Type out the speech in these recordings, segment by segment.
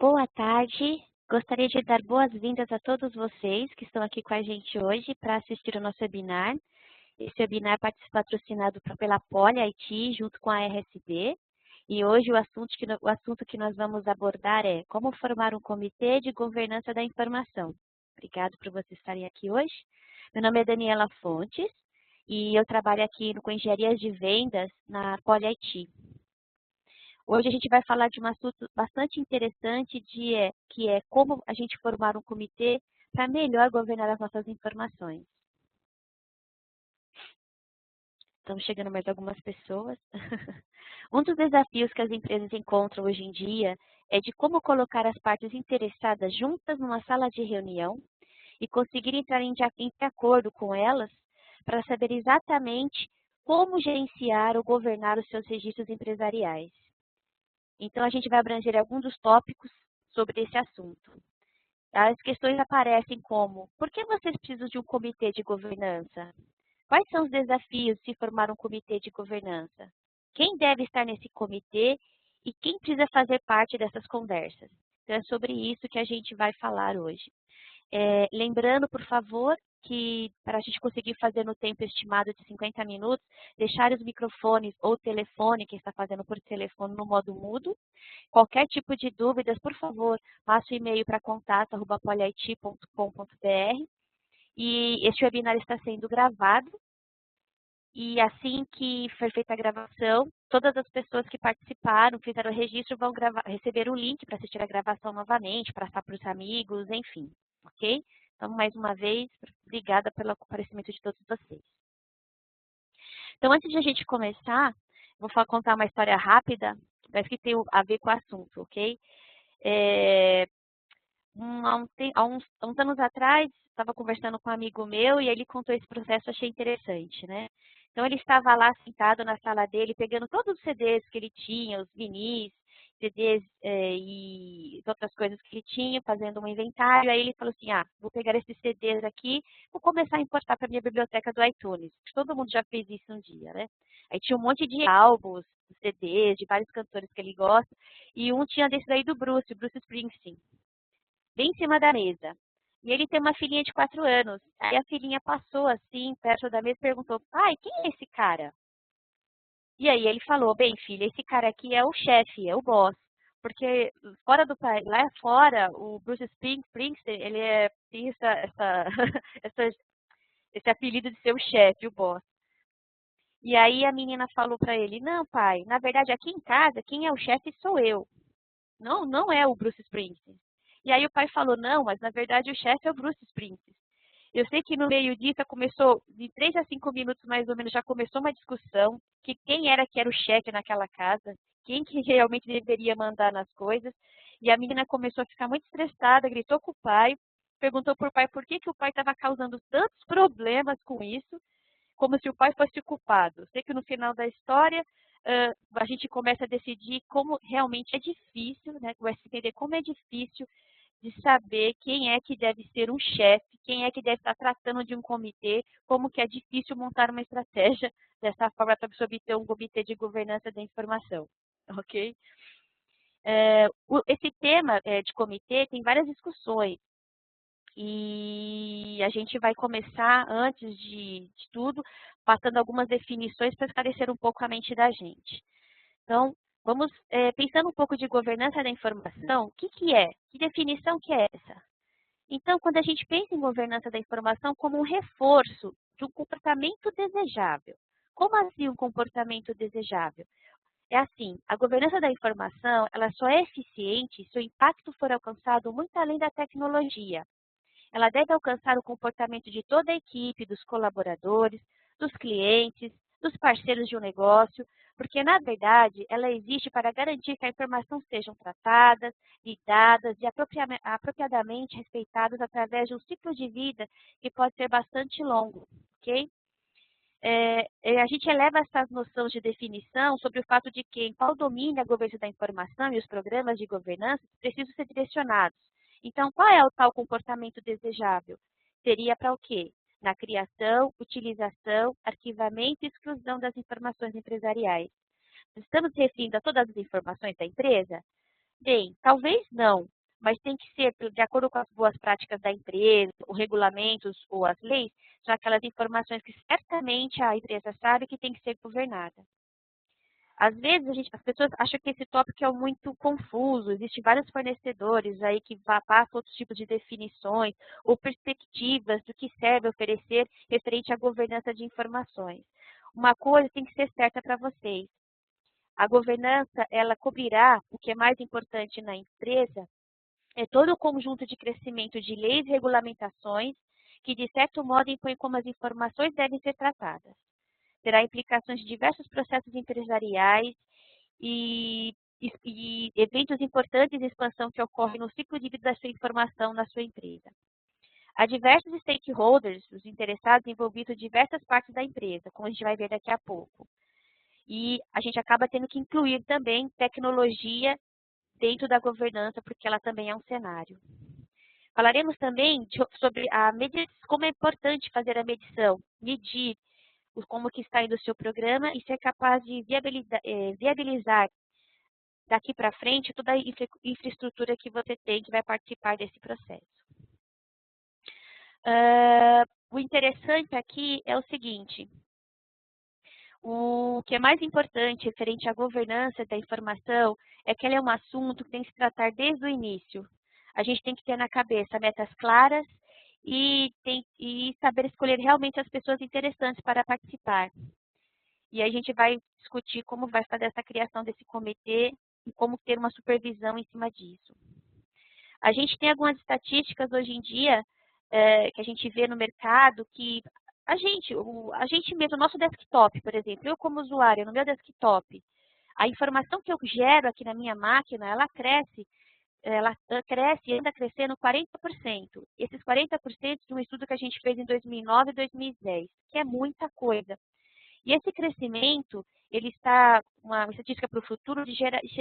Boa tarde. Gostaria de dar boas-vindas a todos vocês que estão aqui com a gente hoje para assistir o nosso webinar. Esse webinar é patrocinado pela Poli IT, junto com a RSB. E hoje o assunto que nós vamos abordar é como formar um comitê de governança da informação. Obrigado por vocês estarem aqui hoje. Meu nome é Daniela Fontes e eu trabalho aqui com engenharia de vendas na Poli IT. Hoje a gente vai falar de um assunto bastante interessante, que é como a gente formar um comitê para melhor governar as nossas informações. Estão chegando mais algumas pessoas. Um dos desafios que as empresas encontram hoje em dia é de como colocar as partes interessadas juntas numa sala de reunião e conseguir entrar em acordo com elas para saber exatamente como gerenciar ou governar os seus registros empresariais. Então, a gente vai abranger alguns dos tópicos sobre esse assunto. As questões aparecem como: por que vocês precisam de um comitê de governança? Quais são os desafios de se formar um comitê de governança? Quem deve estar nesse comitê e quem precisa fazer parte dessas conversas? Então, é sobre isso que a gente vai falar hoje. Lembrando, por favor, que para a gente conseguir fazer no tempo estimado de 50 minutos, deixar os microfones ou o telefone, quem está fazendo por telefone, no modo mudo. Qualquer tipo de dúvidas, por favor, passe o e-mail para contato@polit.com.br. E este webinar está sendo gravado. E assim que for feita a gravação, todas as pessoas que participaram, fizeram o registro, vão receber o link para assistir a gravação novamente, passar para os amigos, enfim. Ok? Então, mais uma vez, obrigada pelo aparecimento de todos vocês. Então, antes de a gente começar, vou contar uma história rápida, mas que tem a ver com o assunto, ok? Há uns anos atrás, estava conversando com um amigo meu e ele contou esse processo, achei interessante, né? Então, ele estava lá sentado na sala dele, pegando todos os CDs que ele tinha, os vinis, CDs e outras coisas que ele tinha, fazendo um inventário. Aí ele falou assim, vou pegar esses CDs aqui, vou começar a importar para a minha biblioteca do iTunes. Todo mundo já fez isso um dia, né? Aí tinha um monte de álbuns, CDs, de vários cantores que ele gosta, e um tinha desse daí do Bruce Springsteen, bem em cima da mesa. E ele tem uma filhinha de 4 anos. Aí a filhinha passou assim, perto da mesa e perguntou, pai, quem é esse cara? E aí ele falou, bem, filha, esse cara aqui é o chefe, é o boss. Porque fora do país, lá fora, o Bruce Springsteen, ele tem esse apelido de ser o chefe, o boss. E aí a menina falou para ele, não, pai, na verdade aqui em casa, quem é o chefe sou eu. Não é o Bruce Springsteen. E aí o pai falou, não, mas na verdade o chefe é o Bruce Springsteen. Eu sei que no meio disso começou, de 3 a 5 minutos mais ou menos, já começou uma discussão, que quem era que era o chefe naquela casa, quem que realmente deveria mandar nas coisas. E a menina começou a ficar muito estressada, gritou com o pai, perguntou para o pai por que o pai estava causando tantos problemas com isso, como se o pai fosse o culpado. Sei que no final da história, a gente começa a decidir como realmente é difícil, né? Começa a entender como é difícil de saber quem é que deve ser um chefe, quem é que deve estar tratando de um comitê, como que é difícil montar uma estratégia dessa forma para você obter um comitê de governança da informação, ok? Esse tema de comitê tem várias discussões e a gente vai começar, antes de tudo, passando algumas definições para esclarecer um pouco a mente da gente. Então, vamos pensando um pouco de governança da informação, o que é? Que definição que é essa? Então, quando a gente pensa em governança da informação como um reforço de um comportamento desejável. Como assim um comportamento desejável? É assim, a governança da informação, ela só é eficiente se o impacto for alcançado muito além da tecnologia. Ela deve alcançar o comportamento de toda a equipe, dos colaboradores, dos clientes, dos parceiros de um negócio, porque, na verdade, ela existe para garantir que a informação sejam tratadas, lidadas e apropriadamente respeitadas através de um ciclo de vida que pode ser bastante longo, ok? A gente eleva essas noções de definição sobre o fato de que, em qual domínio a governança da informação e os programas de governança precisam ser direcionados. Então, qual é o tal comportamento desejável? Seria para o quê? Na criação, utilização, arquivamento e exclusão das informações empresariais. Estamos referindo a todas as informações da empresa? Bem, talvez não, mas tem que ser de acordo com as boas práticas da empresa, os regulamentos ou as leis, são aquelas informações que certamente a empresa sabe que tem que ser governada. Às vezes, as pessoas acham que esse tópico é muito confuso, existem vários fornecedores aí que passam outros tipos de definições ou perspectivas do que serve oferecer referente à governança de informações. Uma coisa tem que ser certa para vocês. A governança, ela cobrirá o que é mais importante na empresa, é todo o conjunto de crescimento de leis e regulamentações que, de certo modo, impõem como as informações devem ser tratadas. Terá implicações de diversos processos empresariais e eventos importantes de expansão que ocorrem no ciclo de vida da sua informação na sua empresa. Há diversos stakeholders, os interessados envolvidos em diversas partes da empresa, como a gente vai ver daqui a pouco. E a gente acaba tendo que incluir também tecnologia dentro da governança, porque ela também é um cenário. Falaremos também sobre como é importante fazer a medição, medir como que está indo o seu programa e ser capaz de viabilizar daqui para frente toda a infraestrutura que você tem que vai participar desse processo. O interessante aqui é o seguinte, o que é mais importante referente à governança da informação é que ela é um assunto que tem que se tratar desde o início. A gente tem que ter na cabeça metas claras e saber escolher realmente as pessoas interessantes para participar. E aí a gente vai discutir como vai fazer essa criação desse comitê e como ter uma supervisão em cima disso. A gente tem algumas estatísticas hoje em dia que a gente vê no mercado que a gente mesmo, o nosso desktop, por exemplo, eu como usuário, no meu desktop, a informação que eu gero aqui na minha máquina, ela cresce e anda crescendo 40%. Esses 40% de um estudo que a gente fez em 2009 e 2010, que é muita coisa. E esse crescimento, ele está, uma estatística para o futuro, de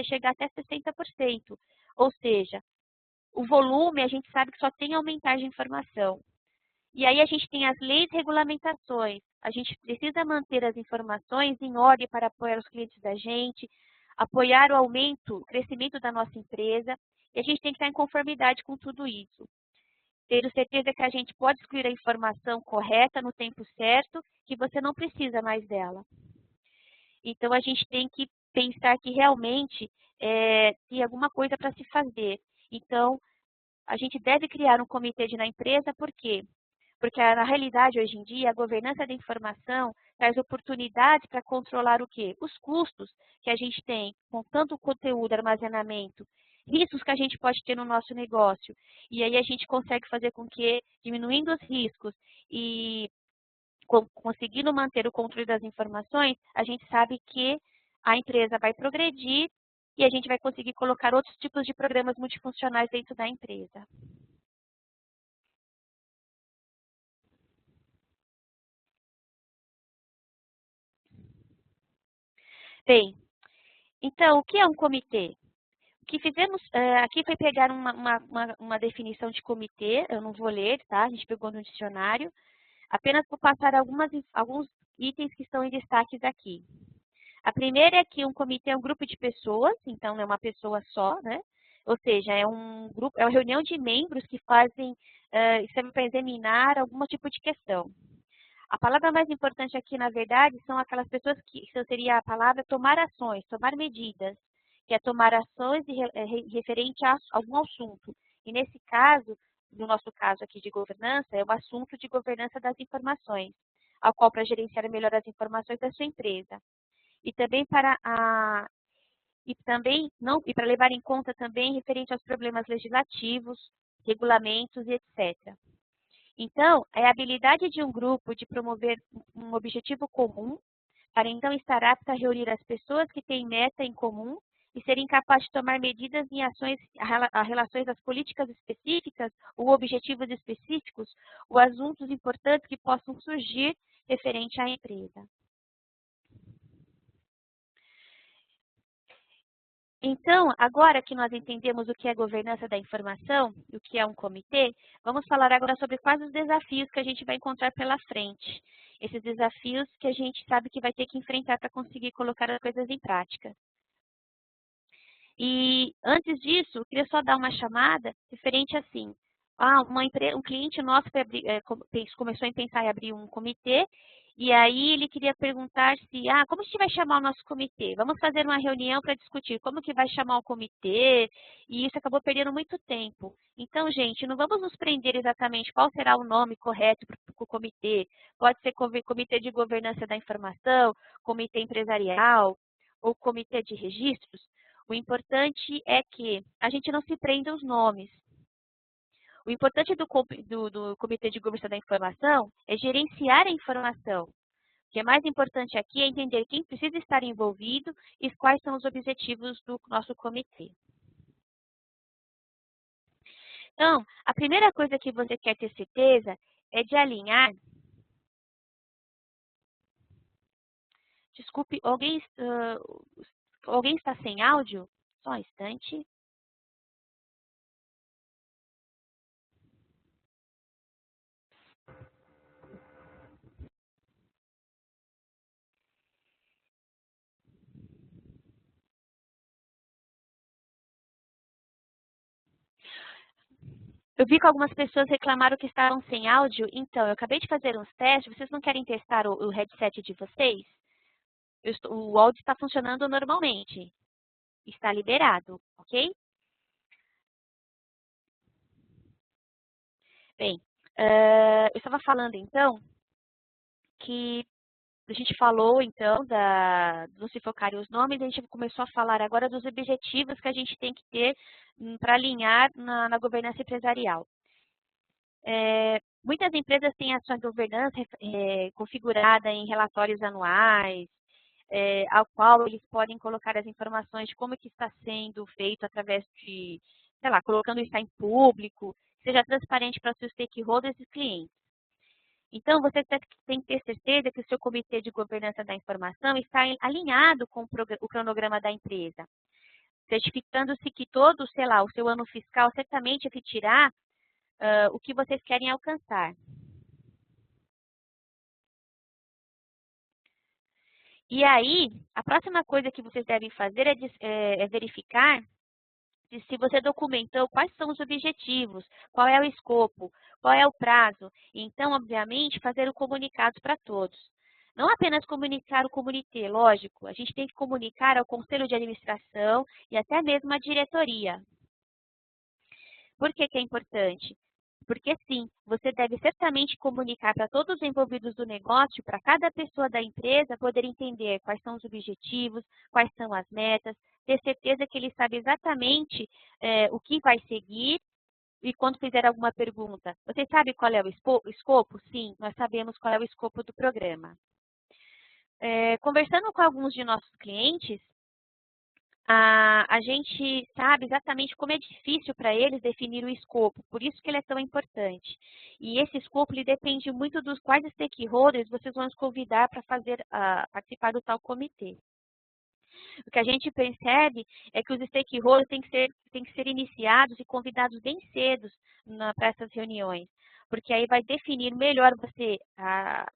chegar até 60%. Ou seja, o volume a gente sabe que só tem a aumentar de informação. E aí a gente tem as leis e regulamentações. A gente precisa manter as informações em ordem para apoiar os clientes da gente, apoiar o aumento, o crescimento da nossa empresa. E a gente tem que estar em conformidade com tudo isso. Ter certeza que a gente pode excluir a informação correta no tempo certo, que você não precisa mais dela. Então, a gente tem que pensar que realmente tem alguma coisa para se fazer. Então, a gente deve criar um comitê na empresa, por quê? Porque, na realidade, hoje em dia, a governança da informação traz oportunidades para controlar o quê? Os custos que a gente tem com tanto conteúdo, armazenamento, riscos que a gente pode ter no nosso negócio. E aí a gente consegue fazer com que, diminuindo os riscos e conseguindo manter o controle das informações, a gente sabe que a empresa vai progredir e a gente vai conseguir colocar outros tipos de programas multifuncionais dentro da empresa. Bem, então, o que é um comitê? O que fizemos aqui foi pegar uma definição de comitê, eu não vou ler, tá? A gente pegou no dicionário. Apenas vou passar alguns itens que estão em destaques aqui. A primeira é que um comitê é um grupo de pessoas, então não é uma pessoa só, né? Ou seja, é um grupo, é uma reunião de membros que fazem, para examinar algum tipo de questão. A palavra mais importante aqui, na verdade, são aquelas pessoas que seria a palavra tomar ações, tomar medidas, que é tomar ações referente a algum assunto. E nesse caso, no nosso caso aqui de governança, é o assunto de governança das informações, ao qual para gerenciar melhor as informações da sua empresa. E também para para levar em conta também referente aos problemas legislativos, regulamentos e etc. Então, é a habilidade de um grupo de promover um objetivo comum, para então estar apto a reunir as pessoas que têm meta em comum e serem capazes de tomar medidas em ações a relações às políticas específicas ou objetivos específicos ou assuntos importantes que possam surgir referente à empresa. Então, agora que nós entendemos o que é governança da informação e o que é um comitê, vamos falar agora sobre quais os desafios que a gente vai encontrar pela frente. Esses desafios que a gente sabe que vai ter que enfrentar para conseguir colocar as coisas em prática. E antes disso, eu queria só dar uma chamada referente assim. Um cliente nosso começou a pensar em abrir um comitê, e aí ele queria perguntar se, como a gente vai chamar o nosso comitê? Vamos fazer uma reunião para discutir como que vai chamar o comitê, e isso acabou perdendo muito tempo. Então, gente, não vamos nos prender exatamente qual será o nome correto para o comitê. Pode ser comitê de governança da informação, comitê empresarial, ou comitê de registros. O importante é que a gente não se prenda aos nomes. O importante do Comitê de Governança da Informação é gerenciar a informação. O que é mais importante aqui é entender quem precisa estar envolvido e quais são os objetivos do nosso comitê. Então, a primeira coisa que você quer ter certeza é de alinhar. Desculpe, alguém está sem áudio? Só um instante. Eu vi que algumas pessoas reclamaram que estavam sem áudio, então eu acabei de fazer uns testes. Vocês não querem testar o headset de vocês? O áudio está funcionando normalmente. Está liberado, ok? Bem, eu estava falando então que a gente falou então do se focar em os nomes, a gente começou a falar agora dos objetivos que a gente tem que ter para alinhar na governança empresarial. Muitas empresas têm a sua governança configurada em relatórios anuais, ao qual eles podem colocar as informações de como que está sendo feito através de, sei lá, colocando isso em público, seja transparente para seus stakeholders e clientes. Então, você tem que ter certeza que o seu comitê de governança da informação está alinhado com o cronograma da empresa, certificando-se que todo, sei lá, o seu ano fiscal certamente refletirá o que vocês querem alcançar. E aí, a próxima coisa que vocês devem fazer é verificar se você documentou quais são os objetivos, qual é o escopo, qual é o prazo. E então, obviamente, fazer o comunicado para todos. Não apenas comunicar o comitê, lógico, a gente tem que comunicar ao conselho de administração e até mesmo à diretoria. Por que que é importante? Porque sim, você deve certamente comunicar para todos os envolvidos do negócio, para cada pessoa da empresa poder entender quais são os objetivos, quais são as metas, ter certeza que ele sabe exatamente o que vai seguir e quando fizer alguma pergunta. Você sabe qual é o escopo? Sim, nós sabemos qual é o escopo do programa. Conversando com alguns de nossos clientes, a gente sabe exatamente como é difícil para eles definir o escopo, por isso que ele é tão importante. E esse escopo ele depende muito dos quais stakeholders vocês vão convidar para participar do tal comitê. O que a gente percebe é que os stakeholders têm que ser iniciados e convidados bem cedo para essas reuniões, porque aí vai definir melhor você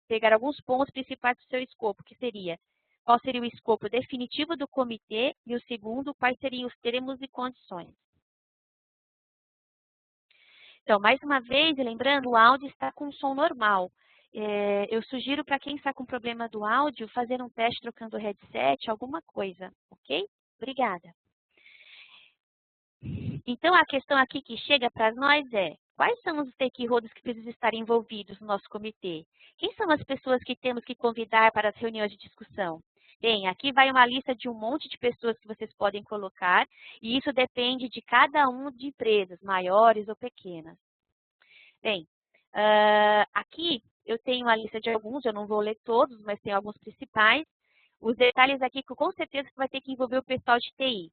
pegar alguns pontos principais do seu escopo, que seria qual seria o escopo definitivo do comitê e o segundo, quais seriam os termos e condições. Então, mais uma vez, lembrando, o áudio está com som normal. Eu sugiro para quem está com problema do áudio, fazer um teste trocando o headset, alguma coisa, ok? Obrigada. Então, a questão aqui que chega para nós é, quais são os stakeholders que precisam estar envolvidos no nosso comitê? Quem são as pessoas que temos que convidar para as reuniões de discussão? Bem, aqui vai uma lista de um monte de pessoas que vocês podem colocar, e isso depende de cada um de empresas, maiores ou pequenas. Bem, aqui eu tenho a lista de alguns, eu não vou ler todos, mas tem alguns principais. Os detalhes aqui, com certeza, vai ter que envolver o pessoal de TI.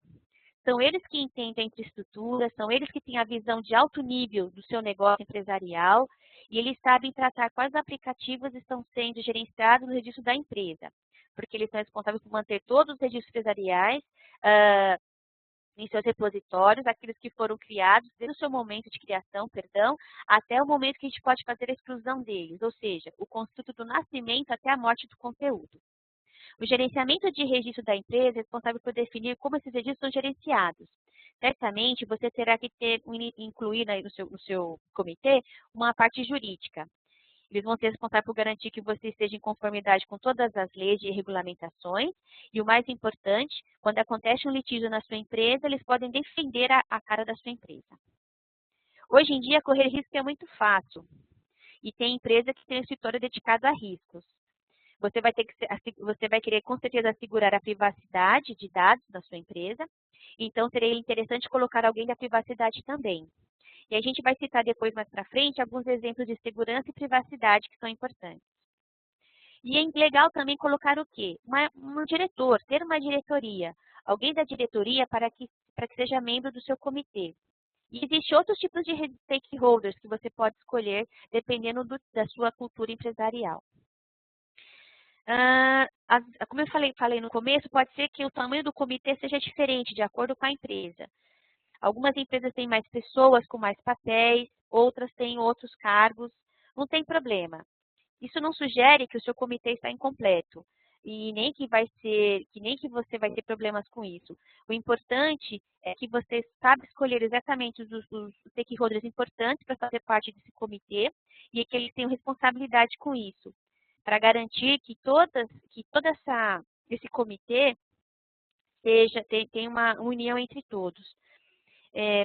São eles que entendem a infraestrutura, são eles que têm a visão de alto nível do seu negócio empresarial e eles sabem tratar quais aplicativos estão sendo gerenciados no registro da empresa, porque eles são responsáveis por manter todos os registros empresariais em seus repositórios, aqueles que foram criados desde o seu momento de criação, até o momento que a gente pode fazer a exclusão deles, ou seja, o construto do nascimento até a morte do conteúdo. O gerenciamento de registro da empresa é responsável por definir como esses registros são gerenciados. Certamente, você terá que incluir no seu comitê uma parte jurídica. Eles vão ser responsáveis por garantir que você esteja em conformidade com todas as leis e regulamentações. E o mais importante, quando acontece um litígio na sua empresa, eles podem defender a cara da sua empresa. Hoje em dia, correr risco é muito fácil. E tem empresa que tem um escritório dedicado a riscos. Você vai querer, com certeza, assegurar a privacidade de dados da sua empresa. Então, seria interessante colocar alguém da privacidade também. E a gente vai citar depois, mais para frente, alguns exemplos de segurança e privacidade que são importantes. E é legal também colocar o quê? Um diretor, ter uma diretoria. Alguém da diretoria para que seja membro do seu comitê. E existem outros tipos de stakeholders que você pode escolher, dependendo da sua cultura empresarial. Como eu falei no começo, pode ser que o tamanho do comitê seja diferente, de acordo com a empresa. Algumas empresas têm mais pessoas com mais papéis, outras têm outros cargos. Não tem problema. Isso não sugere que o seu comitê está incompleto e nem que você vai ter problemas com isso. O importante é que você saiba escolher exatamente os stakeholders importantes para fazer parte desse comitê e que eles tenham responsabilidade com isso, para garantir que esse comitê tenha uma união entre todos.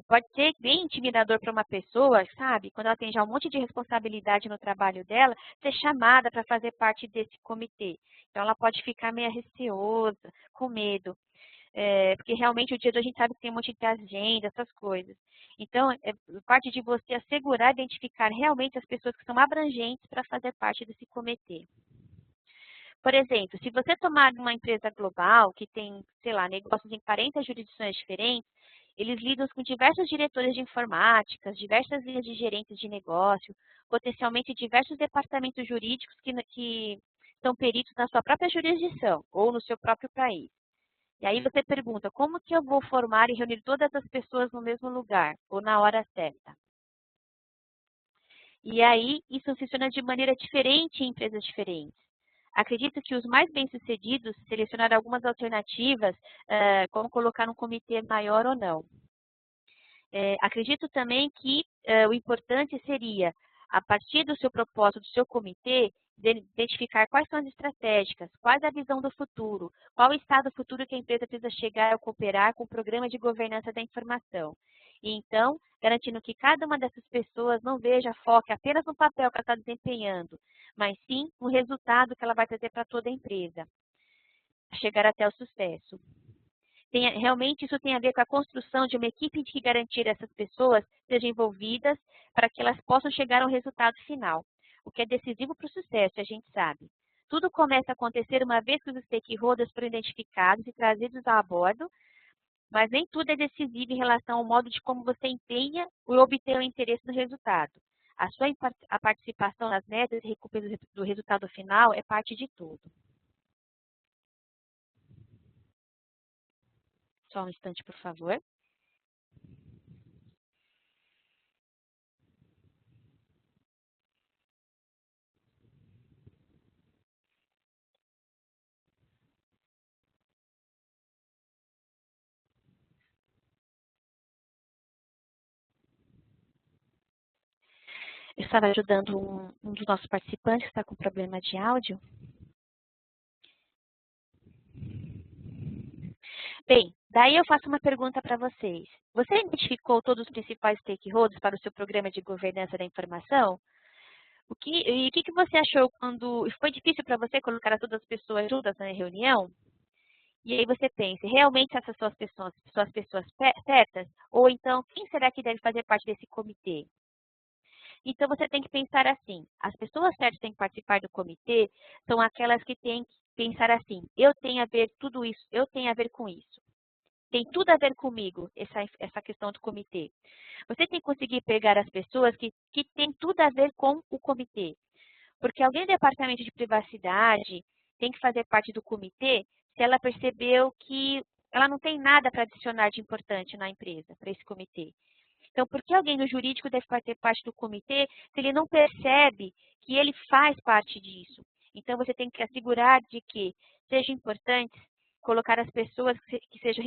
Pode ser bem intimidador para uma pessoa, sabe? Quando ela tem já um monte de responsabilidade no trabalho dela, ser chamada para fazer parte desse comitê. Então, ela pode ficar meio receosa, com medo. Porque realmente o dia a gente sabe que tem um monte de agenda, essas coisas. Então, é parte de você assegurar, identificar realmente as pessoas que são abrangentes para fazer parte desse comitê. Por exemplo, se você tomar uma empresa global que tem, sei lá, negócios em 40 jurisdições diferentes, eles lidam com diversos diretores de informática, diversas linhas de gerentes de negócio, potencialmente diversos departamentos jurídicos que são peritos na sua própria jurisdição ou no seu próprio país. E aí você pergunta, como que eu vou formar e reunir todas as pessoas no mesmo lugar ou na hora certa? E aí isso funciona de maneira diferente em empresas diferentes. Acredito que os mais bem-sucedidos selecionaram algumas alternativas, como colocar um comitê maior ou não. Acredito também que o importante seria, a partir do seu propósito, do seu comitê, identificar quais são as estratégicas, qual a visão do futuro, qual o estado futuro que a empresa precisa chegar ao cooperar com o programa de governança da informação. E então, garantindo que cada uma dessas pessoas não foque apenas no papel que ela está desempenhando, mas sim no resultado que ela vai trazer para toda a empresa, chegar até o sucesso. Realmente isso tem a ver com a construção de uma equipe que garantir essas pessoas sejam envolvidas para que elas possam chegar ao resultado final, o que é decisivo para o sucesso, a gente sabe. Tudo começa a acontecer uma vez que os stakeholders foram identificados e trazidos a bordo, mas nem tudo é decisivo em relação ao modo de como você empenha ou obter o interesse no resultado. A participação nas metas e recuperação do resultado final é parte de tudo. Só um instante, por favor. Eu estava ajudando um dos nossos participantes que está com problema de áudio. Bem, daí eu faço uma pergunta para vocês. Você identificou todos os principais stakeholders para o seu programa de governança da informação? O que você achou quando foi difícil para você colocar todas as pessoas juntas na reunião? E aí você pensa, realmente essas são as pessoas certas? Ou então, quem será que deve fazer parte desse comitê? Então, você tem que pensar assim, as pessoas certas que têm que participar do comitê são aquelas que têm que pensar assim, eu tenho a ver tudo isso, eu tenho a ver com isso. Tem tudo a ver comigo, essa questão do comitê. Você tem que conseguir pegar as pessoas que têm tudo a ver com o comitê. Porque alguém do departamento de privacidade tem que fazer parte do comitê se ela percebeu que ela não tem nada para adicionar de importante na empresa, para esse comitê. Então, por que alguém do jurídico deve fazer parte do comitê se ele não percebe que ele faz parte disso? Então, você tem que assegurar de que seja importante colocar as pessoas que sejam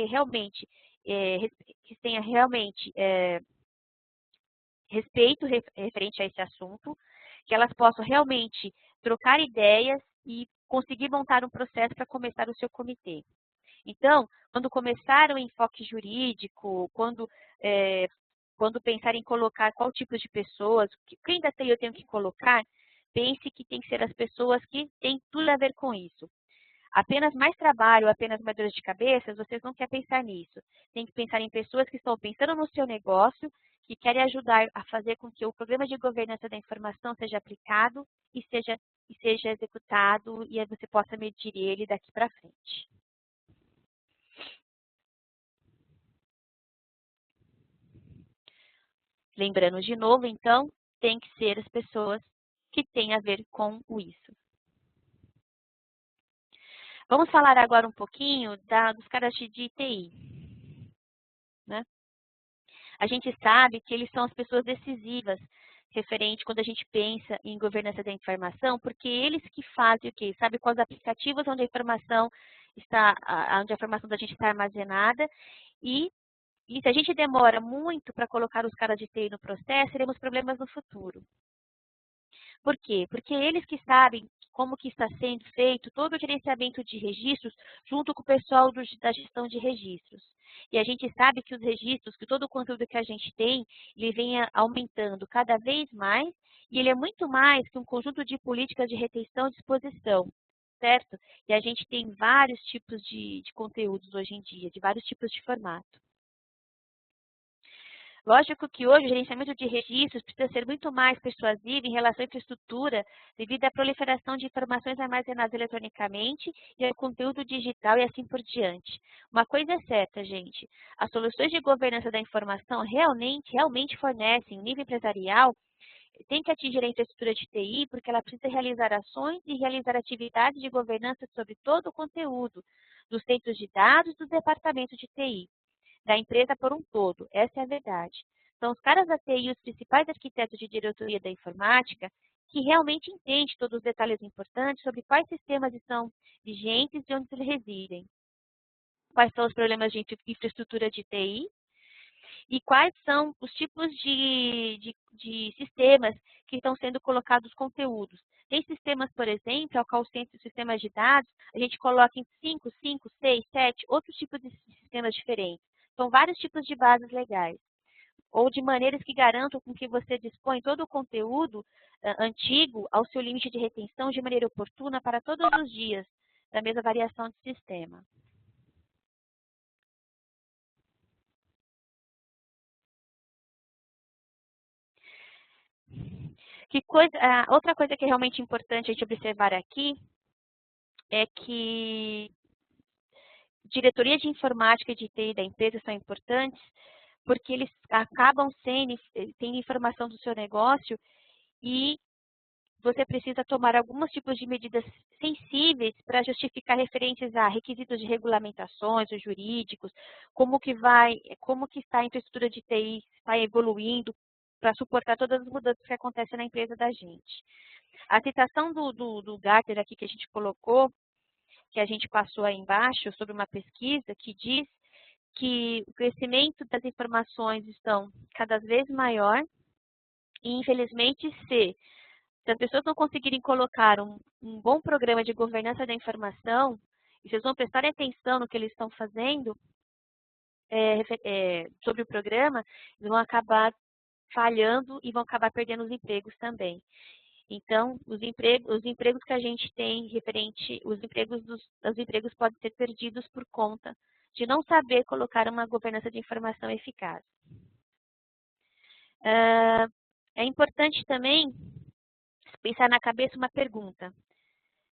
realmente, que tenha realmente respeito referente a esse assunto, que elas possam realmente trocar ideias e conseguir montar um processo para começar o seu comitê. Então, quando começar o enfoque jurídico, quando pensar em colocar qual tipo de pessoas, quem da TI eu tenho que colocar, pense que tem que ser as pessoas que têm tudo a ver com isso. Apenas mais trabalho, apenas mais dor de cabeça, vocês não querem pensar nisso. Tem que pensar em pessoas que estão pensando no seu negócio, que querem ajudar a fazer com que o programa de governança da informação seja aplicado e seja executado e aí você possa medir ele daqui para frente. Lembrando de novo, então, tem que ser as pessoas que têm a ver com isso. Vamos falar agora um pouquinho dos caras de TI. Né? A gente sabe que eles são as pessoas decisivas referente quando a gente pensa em governança da informação, porque eles que fazem o quê? Sabe quais aplicativos onde a informação da gente está armazenada e se a gente demora muito para colocar os caras de TI no processo, teremos problemas no futuro. Por quê? Porque eles que sabem como que está sendo feito todo o gerenciamento de registros junto com o pessoal da gestão de registros. E a gente sabe que os registros, que todo o conteúdo que a gente tem, ele vem aumentando cada vez mais e ele é muito mais que um conjunto de políticas de retenção e disposição, certo? E a gente tem vários tipos de conteúdos hoje em dia, de vários tipos de formato. Lógico que hoje o gerenciamento de registros precisa ser muito mais persuasivo em relação à infraestrutura devido à proliferação de informações armazenadas eletronicamente e ao conteúdo digital e assim por diante. Uma coisa é certa, gente, as soluções de governança da informação realmente fornecem, no nível empresarial, tem que atingir a infraestrutura de TI porque ela precisa realizar ações e realizar atividades de governança sobre todo o conteúdo dos centros de dados dos departamentos de TI da empresa por um todo. Essa é a verdade. São os caras da TI, os principais arquitetos de diretoria da informática, que realmente entendem todos os detalhes importantes sobre quais sistemas estão vigentes e onde eles residem. Quais são os problemas de infraestrutura de TI e quais são os tipos de sistemas que estão sendo colocados conteúdos. Tem sistemas, por exemplo, ao qual os sistemas de dados, a gente coloca em 5, 6, 7, outros tipos de sistemas diferentes. São vários tipos de bases legais, ou de maneiras que garantam com que você dispõe todo o conteúdo antigo ao seu limite de retenção de maneira oportuna para todos os dias da mesma variação de sistema. Outra coisa que é realmente importante a gente observar aqui é que diretoria de informática e de TI da empresa são importantes porque eles acabam tendo informação do seu negócio e você precisa tomar alguns tipos de medidas sensíveis para justificar referentes a requisitos de regulamentações ou jurídicos, como que está a infraestrutura de TI, está evoluindo para suportar todas as mudanças que acontecem na empresa da gente. A citação do Gartner aqui que a gente colocou, que a gente passou aí embaixo, sobre uma pesquisa que diz que o crescimento das informações estão cada vez maior e, infelizmente, se as pessoas não conseguirem colocar um bom programa de governança da informação, e vocês vão prestar atenção no que eles estão fazendo sobre o programa, eles vão acabar falhando e vão acabar perdendo os empregos também. Então, os empregos que a gente tem os empregos podem ser perdidos por conta de não saber colocar uma governança de informação eficaz. É importante também pensar na cabeça uma pergunta.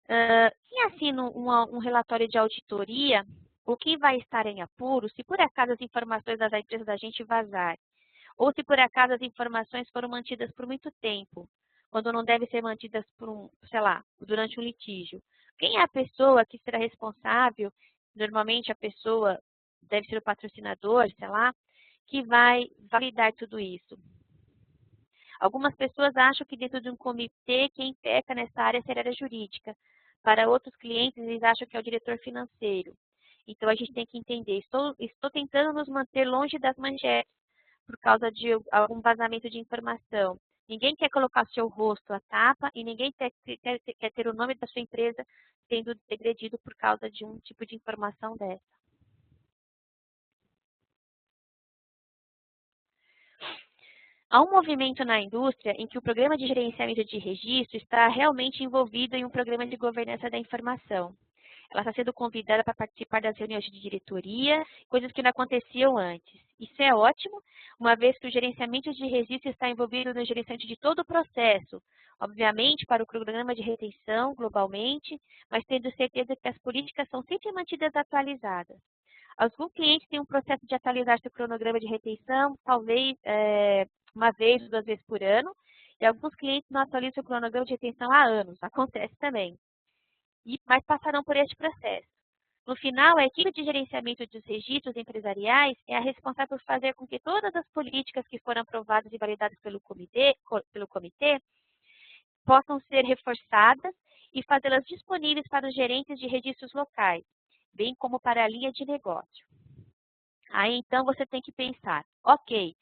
Quem assina um relatório de auditoria, ou quem vai estar em apuro, se por acaso as informações das empresas da gente vazar, ou se por acaso as informações foram mantidas por muito tempo, quando não devem ser mantidas durante um litígio. Quem é a pessoa que será responsável? Normalmente a pessoa deve ser o patrocinador, que vai validar tudo isso. Algumas pessoas acham que dentro de um comitê, quem peca nessa área será a área jurídica. Para outros clientes, eles acham que é o diretor financeiro. Então, a gente tem que entender, estou tentando nos manter longe das manchetes por causa de algum vazamento de informação. Ninguém quer colocar seu rosto à tapa e ninguém quer ter o nome da sua empresa sendo degredido por causa de um tipo de informação dessa. Há um movimento na indústria em que o programa de gerenciamento de registro está realmente envolvido em um programa de governança da informação. Ela está sendo convidada para participar das reuniões de diretoria, coisas que não aconteciam antes. Isso é ótimo, uma vez que o gerenciamento de registro está envolvido no gerenciamento de todo o processo, obviamente para o programa de retenção globalmente, mas tendo certeza que as políticas são sempre mantidas atualizadas. Alguns clientes têm um processo de atualizar seu cronograma de retenção, talvez uma vez ou 2 vezes por ano, e alguns clientes não atualizam seu cronograma de retenção há anos, acontece também. Mas passarão por este processo. No final, a equipe de gerenciamento dos registros empresariais é a responsável por fazer com que todas as políticas que foram aprovadas e validadas pelo comitê possam ser reforçadas e fazê-las disponíveis para os gerentes de registros locais, bem como para a linha de negócio. Aí, então, você tem que pensar, ok,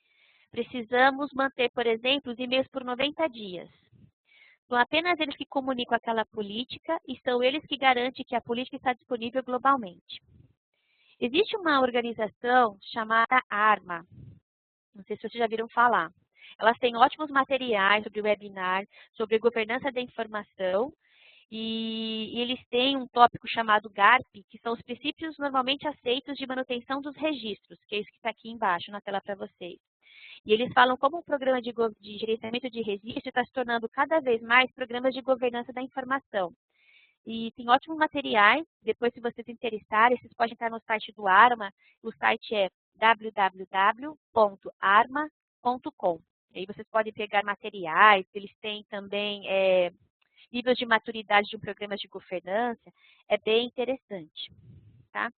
precisamos manter, por exemplo, os e-mails por 90 dias. São apenas eles que comunicam aquela política e são eles que garantem que a política está disponível globalmente. Existe uma organização chamada ARMA, não sei se vocês já viram falar. Elas têm ótimos materiais sobre webinar, sobre governança da informação, e eles têm um tópico chamado GARP, que são os princípios normalmente aceitos de manutenção dos registros, que é isso que está aqui embaixo na tela para vocês. E eles falam como o programa de gerenciamento de registro está se tornando cada vez mais programas de governança da informação. E tem ótimos materiais, depois se vocês se interessarem, vocês podem entrar no site do ARMA, o site é www.arma.com. Aí vocês podem pegar materiais, eles têm também níveis de maturidade de um programa de governança, é bem interessante, tá?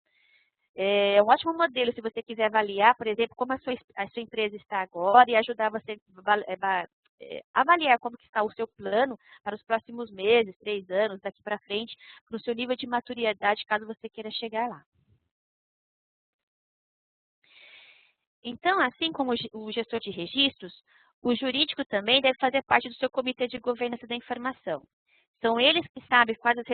É um ótimo modelo se você quiser avaliar, por exemplo, como a sua empresa está agora e ajudar você a avaliar como que está o seu plano para os próximos meses, 3 anos, daqui para frente, para o seu nível de maturidade, caso você queira chegar lá. Então, assim como o gestor de registros, o jurídico também deve fazer parte do seu comitê de governança da informação. São eles que sabem quais as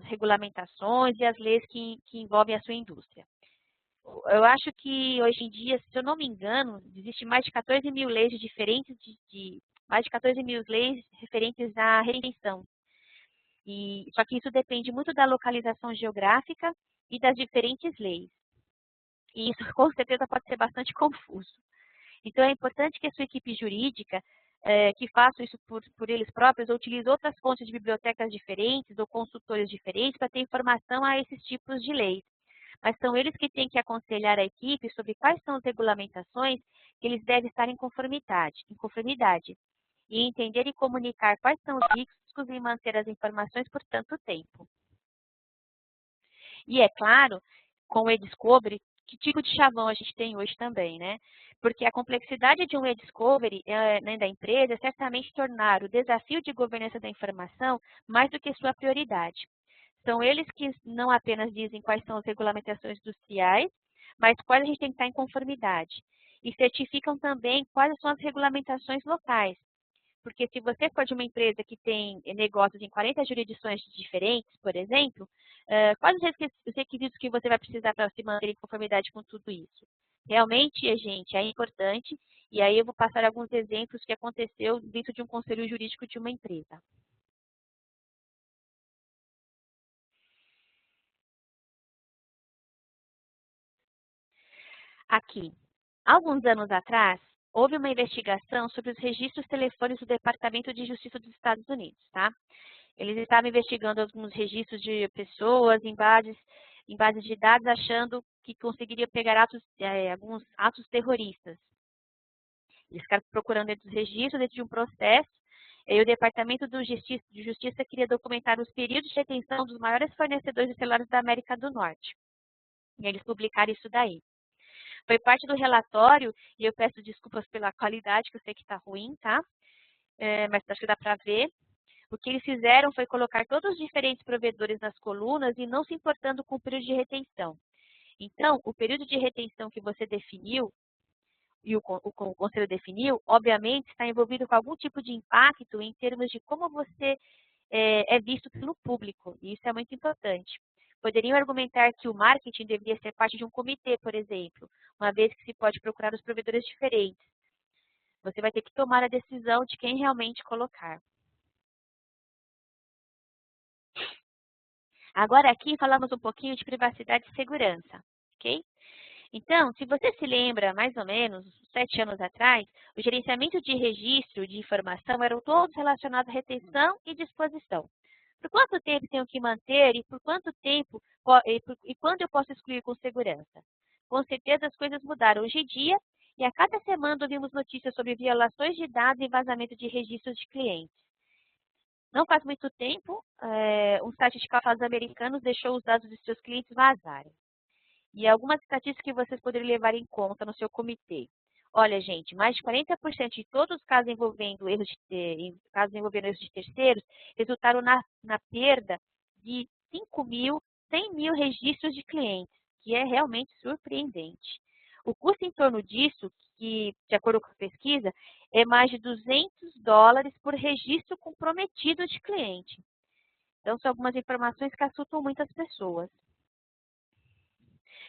regulamentações e as leis que envolvem a sua indústria. Eu acho que hoje em dia, se eu não me engano, existe mais de 14 mil leis diferentes, mais de 14 mil leis referentes à retenção. Só que isso depende muito da localização geográfica e das diferentes leis. E isso, com certeza, pode ser bastante confuso. Então, é importante que a sua equipe jurídica, que faça isso por eles próprios, ou utilize outras fontes de bibliotecas diferentes ou consultores diferentes para ter informação a esses tipos de leis. Mas são eles que têm que aconselhar a equipe sobre quais são as regulamentações que eles devem estar em conformidade. E entender e comunicar quais são os riscos em manter as informações por tanto tempo. E é claro, com o e-discovery, que tipo de chavão a gente tem hoje também, né? Porque a complexidade de um e-discovery da empresa é certamente tornar o desafio de governança da informação mais do que sua prioridade. São eles que não apenas dizem quais são as regulamentações industriais, mas quais a gente tem que estar em conformidade. E certificam também quais são as regulamentações locais. Porque se você for de uma empresa que tem negócios em 40 jurisdições diferentes, por exemplo, quais os requisitos que você vai precisar para se manter em conformidade com tudo isso? Realmente, gente, é importante. E aí eu vou passar alguns exemplos que aconteceu dentro de um conselho jurídico de uma empresa. Aqui, alguns anos atrás, houve uma investigação sobre os registros telefônicos do Departamento de Justiça dos Estados Unidos, tá? Eles estavam investigando alguns registros de pessoas em bases de dados, achando que conseguiria pegar alguns atos terroristas. Eles ficaram procurando dentro dos registros, dentro de um processo, e o Departamento de Justiça queria documentar os períodos de retenção dos maiores fornecedores de celulares da América do Norte. E eles publicaram isso daí. Foi parte do relatório, e eu peço desculpas pela qualidade, que eu sei que está ruim, tá? mas acho que dá para ver. O que eles fizeram foi colocar todos os diferentes provedores nas colunas e não se importando com o período de retenção. Então, o período de retenção que você definiu e o conselho definiu, obviamente, está envolvido com algum tipo de impacto em termos de como você é visto pelo público, e isso é muito importante. Poderiam argumentar que o marketing deveria ser parte de um comitê, por exemplo, uma vez que se pode procurar os provedores diferentes. Você vai ter que tomar a decisão de quem realmente colocar. Agora aqui falamos um pouquinho de privacidade e segurança, ok? Então, se você se lembra, mais ou menos, 7 anos atrás, o gerenciamento de registro de informação eram todos relacionados à retenção e disposição. Por quanto tempo tenho que manter e por quanto tempo e quando eu posso excluir com segurança? Com certeza as coisas mudaram hoje em dia e a cada semana ouvimos notícias sobre violações de dados e vazamento de registros de clientes. Não faz muito tempo, um site de casos americanos deixou os dados de seus clientes vazarem. E algumas estatísticas que vocês poderiam levar em conta no seu comitê. Olha, gente, mais de 40% de todos os casos envolvendo erros de terceiros resultaram na perda de 5 mil, 100 mil registros de clientes, que é realmente surpreendente. O custo em torno disso, que, de acordo com a pesquisa, é mais de $200 por registro comprometido de cliente. Então, são algumas informações que assustam muitas pessoas.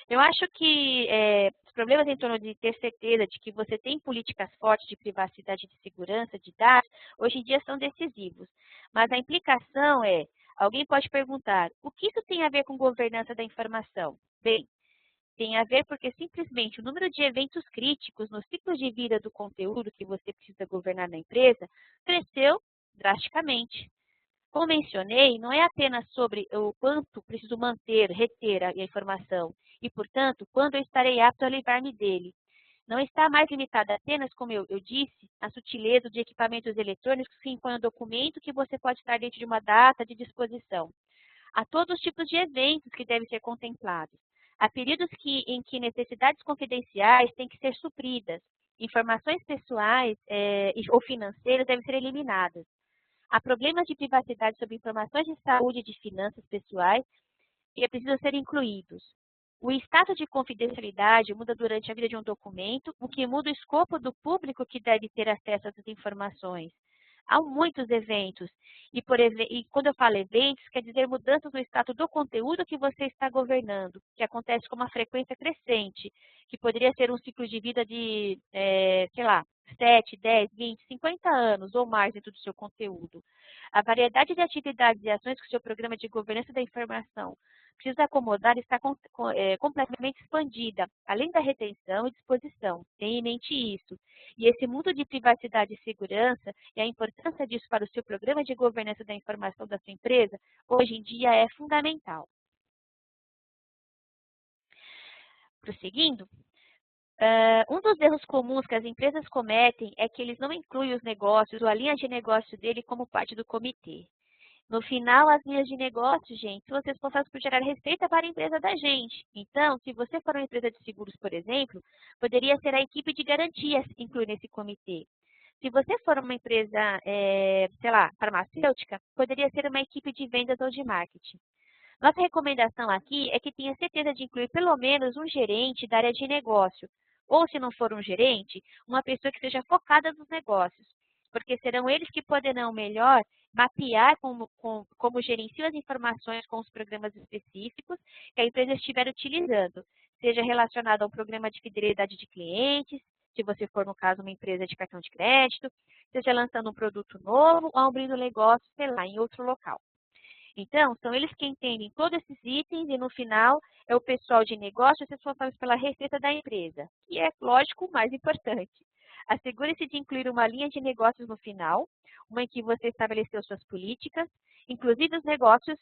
Eu acho que os problemas em torno de ter certeza de que você tem políticas fortes de privacidade e de segurança de dados, hoje em dia são decisivos. Mas a implicação é, alguém pode perguntar, o que isso tem a ver com governança da informação? Bem, tem a ver porque simplesmente o número de eventos críticos no ciclo de vida do conteúdo que você precisa governar na empresa cresceu drasticamente. Como mencionei, não é apenas sobre o quanto preciso manter, reter a informação e, portanto, quando eu estarei apto a livrar-me dele. Não está mais limitada apenas, como eu disse, à sutileza de equipamentos eletrônicos que impõem um documento que você pode estar dentro de uma data de disposição. Há todos os tipos de eventos que devem ser contemplados. Há períodos em que necessidades confidenciais têm que ser supridas. Informações pessoais ou financeiras devem ser eliminadas. Há problemas de privacidade sobre informações de saúde e de finanças pessoais que precisam ser incluídos. O status de confidencialidade muda durante a vida de um documento, o que muda o escopo do público que deve ter acesso a essas informações. Há muitos eventos, e quando eu falo eventos, quer dizer mudanças no status do conteúdo que você está governando, que acontece com uma frequência crescente, que poderia ser um ciclo de vida de, sei lá, 7, 10, 20, 50 anos ou mais dentro do seu conteúdo. A variedade de atividades e ações que o seu programa de governança da informação precisa acomodar está completamente expandida, além da retenção e disposição. Tenha em mente isso. E esse mundo de privacidade e segurança e a importância disso para o seu programa de governança da informação da sua empresa, hoje em dia é fundamental. Prosseguindo, um dos erros comuns que as empresas cometem é que eles não incluem os negócios ou a linha de negócio dele como parte do comitê. No final, as linhas de negócio, gente, são responsáveis por gerar receita para a empresa da gente. Então, se você for uma empresa de seguros, por exemplo, poderia ser a equipe de garantias incluir nesse comitê. Se você for uma empresa, sei lá, farmacêutica, poderia ser uma equipe de vendas ou de marketing. Nossa recomendação aqui é que tenha certeza de incluir pelo menos um gerente da área de negócio, ou se não for um gerente, uma pessoa que seja focada nos negócios, porque serão eles que poderão melhor mapear como gerenciam as informações com os programas específicos que a empresa estiver utilizando, seja relacionado a um programa de fidelidade de clientes, se você for, no caso, uma empresa de cartão de crédito, seja lançando um produto novo ou abrindo negócio, sei lá, em outro local. Então, são eles que entendem todos esses itens e, no final, é o pessoal de negócios responsável pela receita da empresa, que é, lógico, o mais importante. Assegure-se de incluir uma linha de negócios no final, uma em que você estabeleceu suas políticas, inclusive os negócios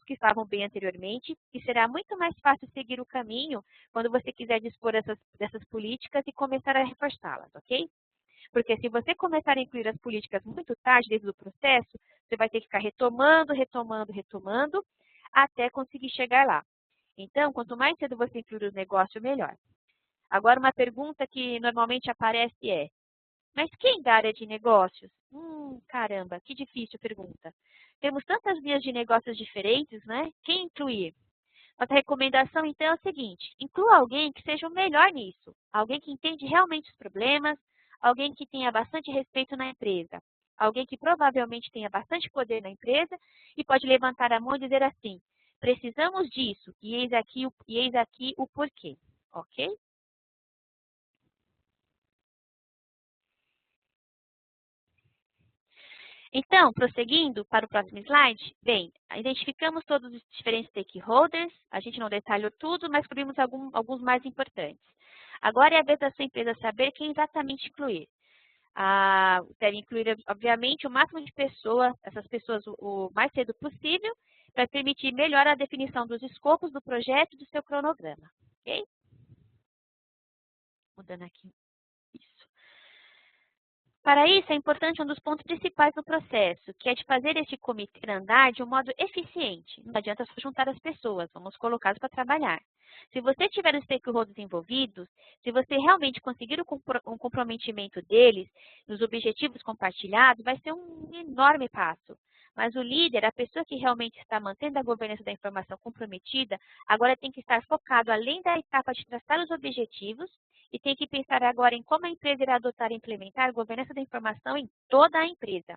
que estavam bem anteriormente, e será muito mais fácil seguir o caminho quando você quiser dispor dessas políticas e começar a reforçá-las, ok? Porque se você começar a incluir as políticas muito tarde dentro do processo, você vai ter que ficar retomando, até conseguir chegar lá. Então, quanto mais cedo você incluir o negócio, melhor. Agora, uma pergunta que normalmente aparece é, Mas quem da área de negócios? Caramba, que difícil pergunta. Temos tantas linhas de negócios diferentes, né? Quem incluir? Nossa recomendação, então, é o seguinte: inclua alguém que seja o melhor nisso. Alguém que entende realmente os problemas, alguém que tenha bastante respeito na empresa. Alguém que provavelmente tenha bastante poder na empresa e pode levantar a mão e dizer assim: precisamos disso, e eis aqui o porquê. Ok? Então, prosseguindo para o próximo slide, bem, identificamos todos os diferentes stakeholders, a gente não detalhou tudo, mas cobrimos alguns mais importantes. Agora é a vez da sua empresa saber quem exatamente incluir. Deve incluir, obviamente, o máximo de pessoas, essas pessoas o mais cedo possível, para permitir melhor a definição dos escopos do projeto e do seu cronograma. Ok? Mudando aqui. Isso. Para isso, é importante um dos pontos principais do processo, que é de fazer este comitê andar de um modo eficiente. Não adianta só juntar as pessoas, vamos colocá-las para trabalhar. Se você tiver os stakeholders envolvidos, se você realmente conseguir um comprometimento deles nos objetivos compartilhados, vai ser um enorme passo. Mas o líder, a pessoa que realmente está mantendo a governança da informação comprometida, agora tem que estar focado além da etapa de traçar os objetivos, e tem que pensar agora em como a empresa irá adotar e implementar a governança da informação em toda a empresa.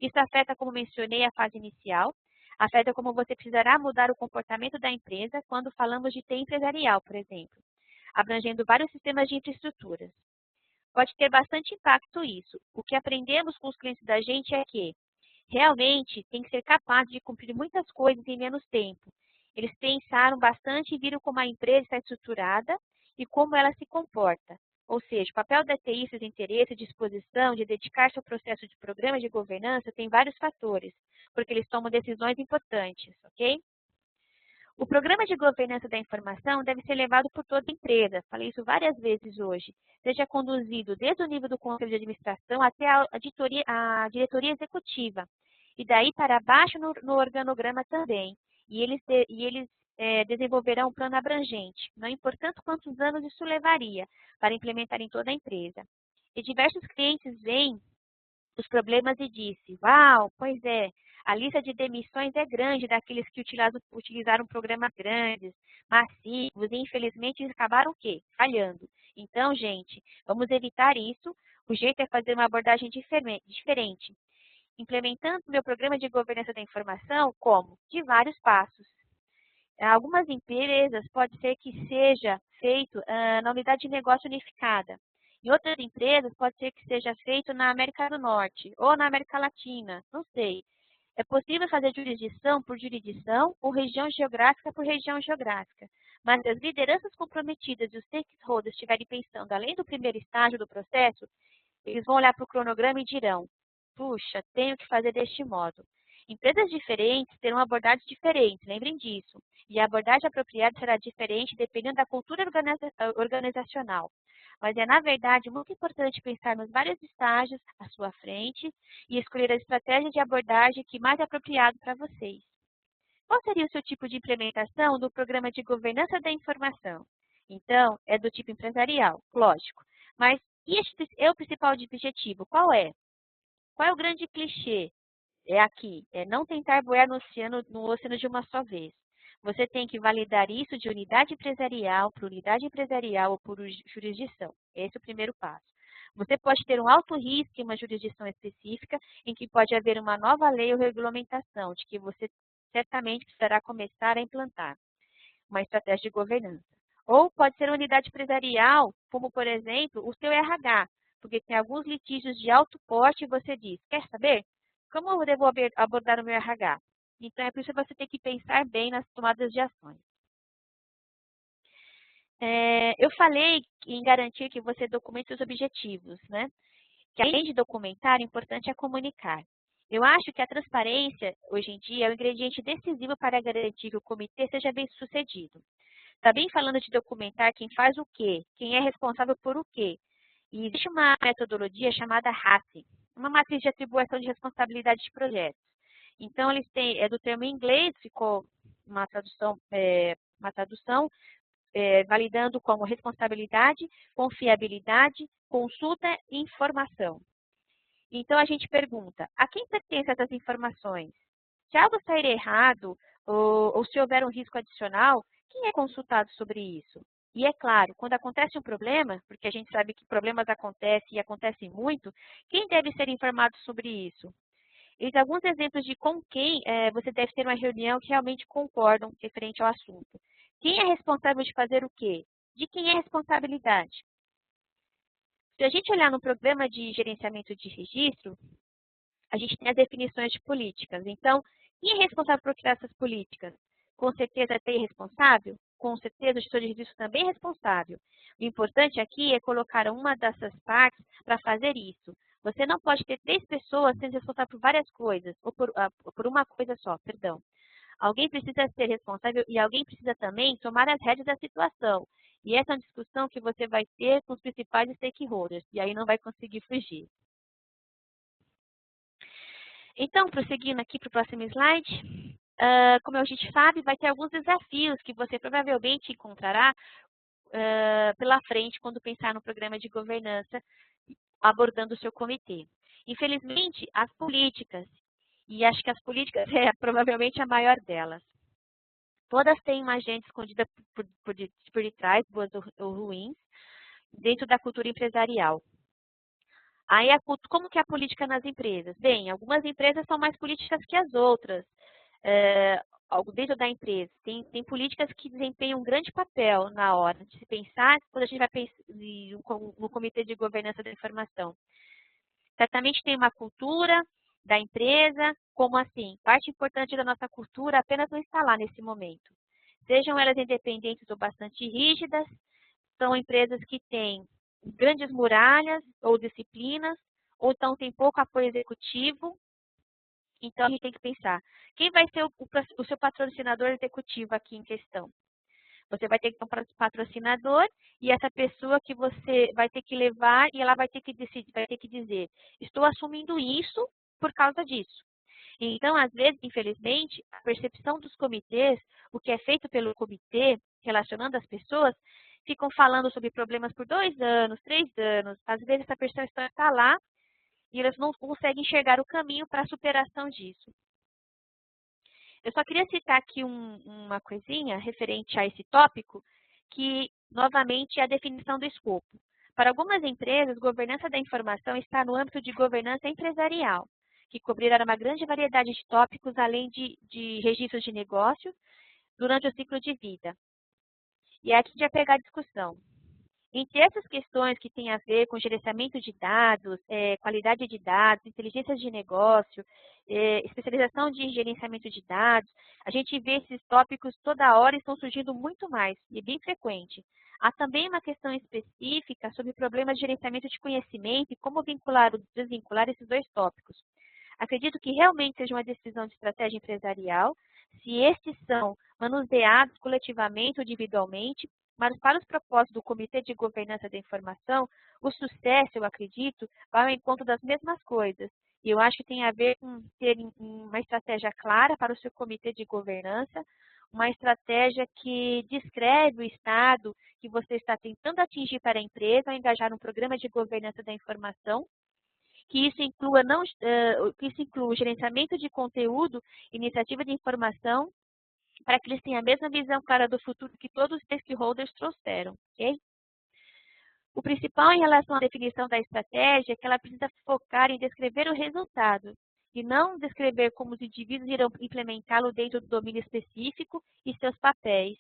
Isso afeta, como mencionei, a fase inicial, afeta como você precisará mudar o comportamento da empresa quando falamos de TI empresarial, por exemplo, abrangendo vários sistemas de infraestruturas. Pode ter bastante impacto isso. O que aprendemos com os clientes da gente é que realmente tem que ser capaz de cumprir muitas coisas em menos tempo. Eles pensaram bastante e viram como a empresa está estruturada e como ela se comporta. Ou seja, o papel da TI, seus interesses, disposição de dedicar-se ao processo de programa de governança tem vários fatores, porque eles tomam decisões importantes, ok? O programa de governança da informação deve ser levado por toda a empresa, falei isso várias vezes hoje, seja conduzido desde o nível do conselho de administração até a diretoria executiva, e daí para baixo no organograma também. E eles desenvolverão um plano abrangente, não importando quantos anos isso levaria para implementar em toda a empresa. E diversos clientes veem os problemas e disse: uau, pois é, a lista de demissões é grande daqueles que utilizaram programas grandes, massivos, e infelizmente acabaram o quê? Falhando. Então, gente, vamos evitar isso. O jeito é fazer uma abordagem diferente. Implementando meu programa de governança da informação, como? De vários passos. Algumas empresas pode ser que seja feito na unidade de negócio unificada. Em outras empresas pode ser que seja feito na América do Norte ou na América Latina, não sei. É possível fazer jurisdição por jurisdição ou região geográfica por região geográfica. Mas se as lideranças comprometidas e os stakeholders estiverem pensando além do primeiro estágio do processo, eles vão olhar para o cronograma e dirão: puxa, tenho que fazer deste modo. Empresas diferentes terão abordagens diferentes, lembrem disso. E a abordagem apropriada será diferente dependendo da cultura organizacional. Mas é, na verdade, muito importante pensar nos vários estágios à sua frente e escolher a estratégia de abordagem que mais é apropriado para vocês. Qual seria o seu tipo de implementação do programa de governança da informação? Então, é do tipo empresarial, lógico. Mas e este é o principal objetivo? Qual é? Qual é o grande clichê? É aqui, é não tentar boiar no oceano de uma só vez. Você tem que validar isso de unidade empresarial por unidade empresarial ou por jurisdição. Esse é o primeiro passo. Você pode ter um alto risco em uma jurisdição específica, em que pode haver uma nova lei ou regulamentação, de que você certamente precisará começar a implantar uma estratégia de governança. Ou pode ser uma unidade empresarial, como, por exemplo, o seu RH, porque tem alguns litígios de alto porte e você diz: quer saber? Como eu devo abordar o meu RH? Então, é por isso que você tem que pensar bem nas tomadas de ações. Eu falei em garantir que você documente os objetivos, né? Que além de documentar, o importante é comunicar. Eu acho que a transparência, hoje em dia, é o ingrediente decisivo para garantir que o comitê seja bem sucedido. Também falando de documentar quem faz o quê, quem é responsável por o quê. E existe uma metodologia chamada RACI, uma matriz de atribuição de responsabilidade de projetos. Então, eles têm, é do termo em inglês, ficou uma tradução validando como responsabilidade, confiabilidade, consulta e informação. Então, a gente pergunta, a quem pertencem essas informações? Se algo sair errado ou se houver um risco adicional, quem é consultado sobre isso? E é claro, quando acontece um problema, porque a gente sabe que problemas acontecem e acontecem muito, quem deve ser informado sobre isso? Eis alguns exemplos de com quem você deve ter uma reunião que realmente concordam referente ao assunto. Quem é responsável de fazer o quê? De quem é a responsabilidade? Se a gente olhar no programa de gerenciamento de registro, a gente tem as definições de políticas. Então, quem é responsável por criar essas políticas? Com certeza é TI responsável? Com certeza o gestor de registro também é responsável. O importante aqui é colocar uma dessas partes para fazer isso. Você não pode ter 3 pessoas sendo responsáveis por várias coisas, ou por uma coisa só, perdão. Alguém precisa ser responsável e alguém precisa também tomar as rédeas da situação. E essa é uma discussão que você vai ter com os principais stakeholders, e aí não vai conseguir fugir. Então, prosseguindo aqui para o próximo slide, como a gente sabe, vai ter alguns desafios que você provavelmente encontrará pela frente quando pensar no programa de governança abordando o seu comitê. Infelizmente, as políticas, e acho que as políticas é provavelmente a maior delas, todas têm uma agenda escondida por detrás, boas ou ruins, dentro da cultura empresarial. Aí, como que é a política nas empresas? Bem, algumas empresas são mais políticas que as outras. Dentro da empresa, tem políticas que desempenham um grande papel na hora de se pensar, quando a gente vai pensar no Comitê de Governança da Informação. Certamente tem uma cultura da empresa, como assim, parte importante da nossa cultura apenas não está lá nesse momento. Sejam elas independentes ou bastante rígidas, são empresas que têm grandes muralhas ou disciplinas, ou então tem pouco apoio executivo. Então, a gente tem que pensar, quem vai ser o seu patrocinador executivo aqui em questão? Você vai ter que ter um patrocinador e essa pessoa que você vai ter que levar e ela vai ter que decidir, vai ter que dizer, estou assumindo isso por causa disso. Então, às vezes, infelizmente, a percepção dos comitês, o que é feito pelo comitê, relacionando as pessoas, ficam falando sobre problemas por 2 anos, 3 anos. Às vezes, essa pessoa está lá e elas não conseguem enxergar o caminho para a superação disso. Eu só queria citar aqui uma coisinha referente a esse tópico, que, novamente, é a definição do escopo. Para algumas empresas, governança da informação está no âmbito de governança empresarial, que cobrirá uma grande variedade de tópicos, além de registros de negócio, durante o ciclo de vida. E aqui já pegar a discussão. Entre essas questões que têm a ver com gerenciamento de dados, qualidade de dados, inteligência de negócio, especialização de gerenciamento de dados, a gente vê esses tópicos toda hora e estão surgindo muito mais, e bem frequente. Há também uma questão específica sobre problemas de gerenciamento de conhecimento e como vincular ou desvincular esses 2 tópicos. Acredito que realmente seja uma decisão de estratégia empresarial, se estes são manuseados coletivamente ou individualmente, mas para os propósitos do Comitê de Governança da Informação, o sucesso, eu acredito, vai ao encontro das mesmas coisas. E eu acho que tem a ver com ter uma estratégia clara para o seu Comitê de Governança, uma estratégia que descreve o estado que você está tentando atingir para a empresa ao engajar um programa de governança da informação, que isso inclua o gerenciamento de conteúdo, iniciativa de informação, para que eles tenham a mesma visão clara do futuro que todos os stakeholders trouxeram, ok? O principal em relação à definição da estratégia é que ela precisa focar em descrever o resultado e não descrever como os indivíduos irão implementá-lo dentro do domínio específico e seus papéis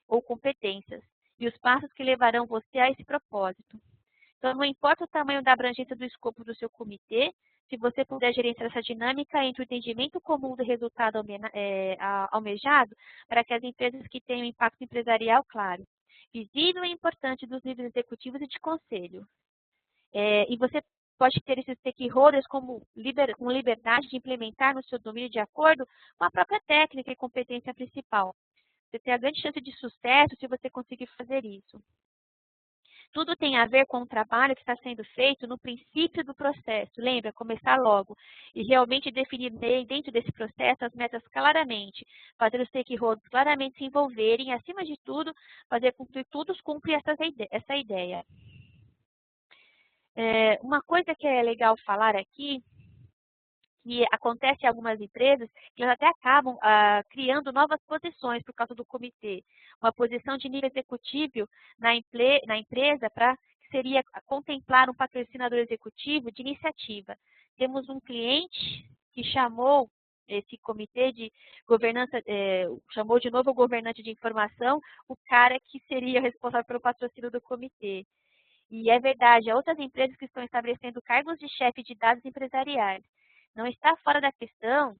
ou competências e os passos que levarão você a esse propósito. Então, não importa o tamanho da abrangência do escopo do seu comitê, se você puder gerenciar essa dinâmica entre o entendimento comum do resultado almejado, para que as empresas que tenham impacto empresarial claro, visível e importante dos níveis executivos e de conselho. E você pode ter esses stakeholders com liberdade de implementar no seu domínio de acordo com a própria técnica e competência principal. Você tem a grande chance de sucesso se você conseguir fazer isso. Tudo tem a ver com o trabalho que está sendo feito no princípio do processo. Lembra? Começar logo. E realmente definir dentro desse processo as metas claramente. Fazer os stakeholders claramente se envolverem. E, acima de tudo, fazer com que todos cumprem essa ideia. Uma coisa que é legal falar aqui, que acontece em algumas empresas, que elas até acabam criando novas posições por causa do comitê. Uma posição de nível executivo na empresa que seria contemplar um patrocinador executivo de iniciativa. Temos um cliente que chamou esse comitê de governança, chamou de novo o governante de informação, o cara que seria responsável pelo patrocínio do comitê. E é verdade, há outras empresas que estão estabelecendo cargos de chefe de dados empresariais. Não está fora da questão